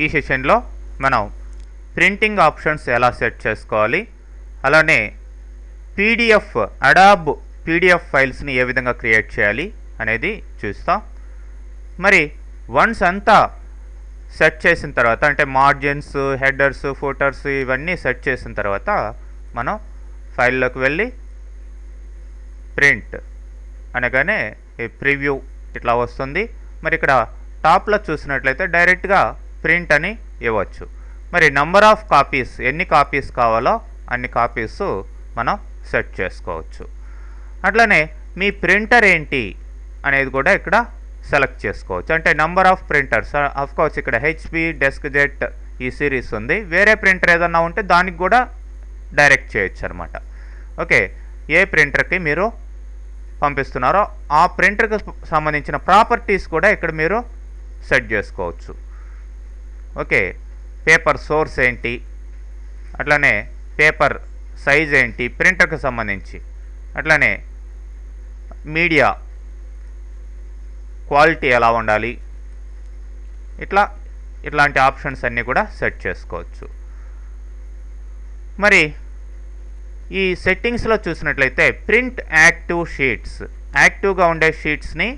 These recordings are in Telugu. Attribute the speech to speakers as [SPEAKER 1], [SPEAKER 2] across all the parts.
[SPEAKER 1] ఈ సెషన్లో మనం ప్రింటింగ్ ఆప్షన్స్ ఎలా సెట్ చేసుకోవాలి, అలానే పీడిఎఫ్ అడాబ్ పీడిఎఫ్ ఫైల్స్ని ఏ విధంగా క్రియేట్ చేయాలి అనేది చూస్తాం. మరి వన్స్ అంతా సెట్ చేసిన తర్వాత, అంటే మార్జిన్స్, హెడర్స్, ఫూటర్స్ ఇవన్నీ సెట్ చేసిన తర్వాత మనం ఫైల్లోకి వెళ్ళి ప్రింట్ అనగానే ఈ ప్రివ్యూ ఇట్లా వస్తుంది. మరి ఇక్కడ టాప్లో చూసినట్లయితే డైరెక్ట్గా ప్రింట్ అని ఇవ్వచ్చు. మరి నంబర్ ఆఫ్ కాపీస్, ఎన్ని కాపీస్ కావాలో అన్ని కాపీస్ మనం సెట్ చేసుకోవచ్చు. అట్లనే మీ ప్రింటర్ ఏంటి అనేది కూడా ఇక్కడ సెలెక్ట్ చేసుకోవచ్చు. అంటే నంబర్ ఆఫ్ ప్రింటర్స్, కోర్స్ ఇక్కడ హెచ్పి, డెస్క్ జెట్ ఈ సిరీస్ ఉంది. వేరే ప్రింటర్ ఏదన్నా ఉంటే దానికి కూడా డైరెక్ట్ చేయొచ్చు అనమాట. ఓకే, ఏ ప్రింటర్కి మీరు పంపిస్తున్నారో ఆ ప్రింటర్కి సంబంధించిన ప్రాపర్టీస్ కూడా ఇక్కడ మీరు సెట్ చేసుకోవచ్చు. ఓకే, పేపర్ సోర్స్ ఏంటి, అట్లనే పేపర్ సైజ్ ఏంటి ప్రింటర్కి సంబంధించి, అట్లనే మీడియా క్వాలిటీ ఎలా ఉండాలి, ఇట్లాంటి ఆప్షన్స్ అన్నీ కూడా సెట్ చేసుకోవచ్చు. మరి ఈ సెట్టింగ్స్లో చూసినట్లయితే ప్రింట్ యాక్టివ్ షీట్స్, యాక్టివ్గా ఉండే షీట్స్ని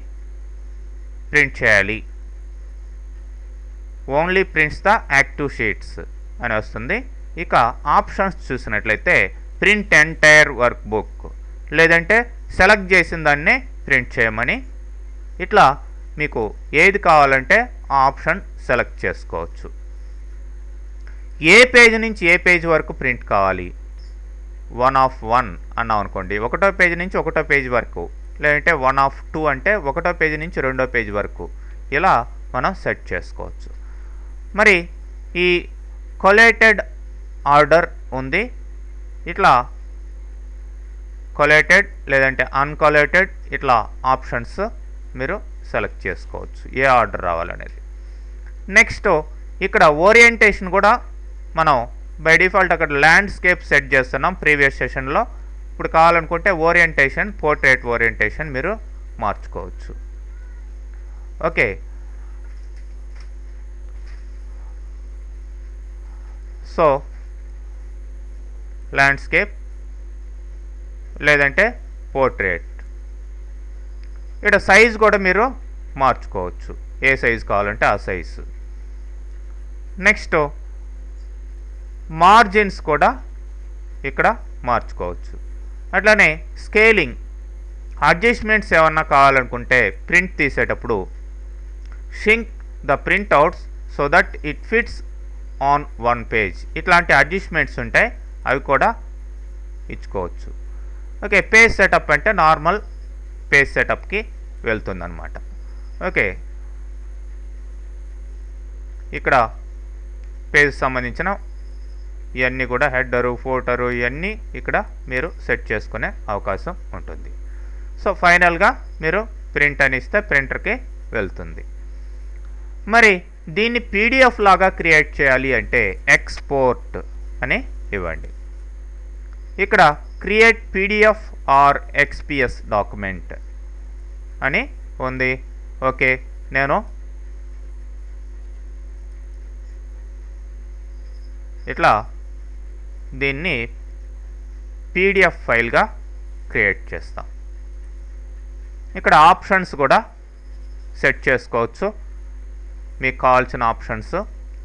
[SPEAKER 1] ప్రింట్ చేయాలి. Only prints the active sheets అని వస్తుంది. ఇక ఆప్షన్స్ చూసినట్లయితే ప్రింట్ ఎంటైర్ వర్క్ బుక్, లేదంటే సెలెక్ట్ చేసిన దాన్నే ప్రింట్ చేయమని, ఇట్లా మీకు ఏది కావాలంటే ఆ ఆప్షన్ సెలెక్ట్ చేసుకోవచ్చు. ఏ పేజ్ నుంచి ఏ పేజ్ వరకు ప్రింట్ కావాలి, 1 of 1 అన్నాం అనుకోండి, 1వ పేజ్ నుంచి 1వ పేజ్ వరకు, లేదంటే 1 of 2 అంటే 1వ పేజ్ నుంచి 2వ పేజ్ వరకు, ఇలా మనం సెట్ చేసుకోవచ్చు. మరి ఈ కొలేటెడ్ ఆర్డర్ ఉంది, ఇట్లా కొలేటెడ్ లేదంటే అన్కొలేటెడ్ ఇట్లా ఆప్షన్స్ మీరు సెలెక్ట్ చేసుకోవచ్చు ఏ ఆర్డర్ రావాలనేది. నెక్స్ట్ ఇక్కడ ఓరియంటేషన్ కూడా మనం బై డిఫాల్ట్ అక్కడ ల్యాండ్స్కేప్ సెట్ చేస్తున్నాం ప్రీవియస్ సెషన్లో. ఇప్పుడు కావాలనుకుంటే ఓరియంటేషన్, పోర్ట్రేట్ ఓరియంటేషన్ మీరు మార్చుకోవచ్చు. ఓకే, సో ల్యాండ్స్కేప్ లేదంటే పోర్ట్రేట్. ఇక్కడ సైజ్ కూడా మీరు మార్చుకోవచ్చు, ఏ సైజు కావాలంటే ఆ సైజు. నెక్స్ట్ మార్జిన్స్ కూడా ఇక్కడ మార్చుకోవచ్చు. అట్లానే స్కేలింగ్, అడ్జస్ట్మెంట్స్ ఏమన్నా కావాలనుకుంటే ప్రింట్ తీసేటప్పుడు shrink the printouts so that it fits on 1 page, ఇట్లాంటి అడ్జస్ట్మెంట్స్ ఉంటాయి, అవి కూడా ఇచ్చుకోవచ్చు. ఓకే, పేజ్ సెటప్ అంటే నార్మల్ పేజ్ సెటప్కి వెళ్తుందన్నమాట. ఓకే, ఇక్కడ పేజ్ సంబంధించిన ఇవన్నీ కూడా హెడరు, ఫోటరు ఇవన్నీ ఇక్కడ మీరు సెట్ చేసుకునే అవకాశం ఉంటుంది. సో ఫైనల్గా మీరు ప్రింట్ అని ఇస్తే ప్రింటర్కి వెళ్తుంది. మరి దీన్ని పీడిఎఫ్ లాగా క్రియేట్ చేయాలి అంటే ఎక్స్పోర్ట్ అని ఇవ్వండి. ఇక్కడ create PDF or XPS document అని ఉంది. ఓకే, నేను ఇట్లా దీన్ని పీడిఎఫ్ ఫైల్గా క్రియేట్ చేస్తాం. ఇక్కడ ఆప్షన్స్ కూడా సెట్ చేసుకోవచ్చు, మీకు కావాల్సిన ఆప్షన్స్.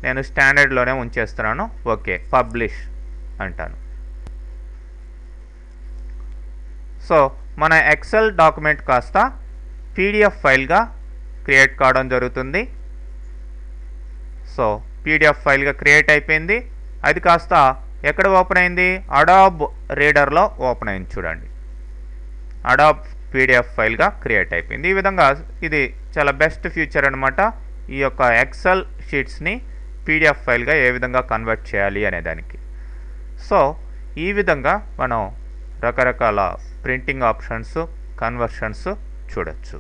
[SPEAKER 1] నేను స్టాండర్డ్లోనే ఉంచేస్తున్నాను. ఓకే, పబ్లిష్ అంటాను. సో మన ఎక్సెల్ డాక్యుమెంట్ కాస్త పీడిఎఫ్ ఫైల్గా క్రియేట్ కావడం జరుగుతుంది. సో పీడిఎఫ్ ఫైల్గా క్రియేట్ అయిపోయింది. అది కాస్త ఎక్కడ ఓపెన్ అయింది, అడాబ్ రీడర్లో ఓపెన్ అయింది. చూడండి, అడాబ్ పీడిఎఫ్ ఫైల్గా క్రియేట్ అయిపోయింది. ఈ విధంగా ఇది చాలా బెస్ట్ ఫీచర్ అనమాట, ఈ యొక్క ఎక్సెల్ షీట్స్ని పీడిఎఫ్ ఫైల్గా ఏ విధంగా కన్వర్ట్ చేయాలి అనే దానికి. సో ఈ విధంగా మనం రకరకాల ప్రింటింగ్ ఆప్షన్స్, కన్వర్షన్స్ చూడొచ్చు.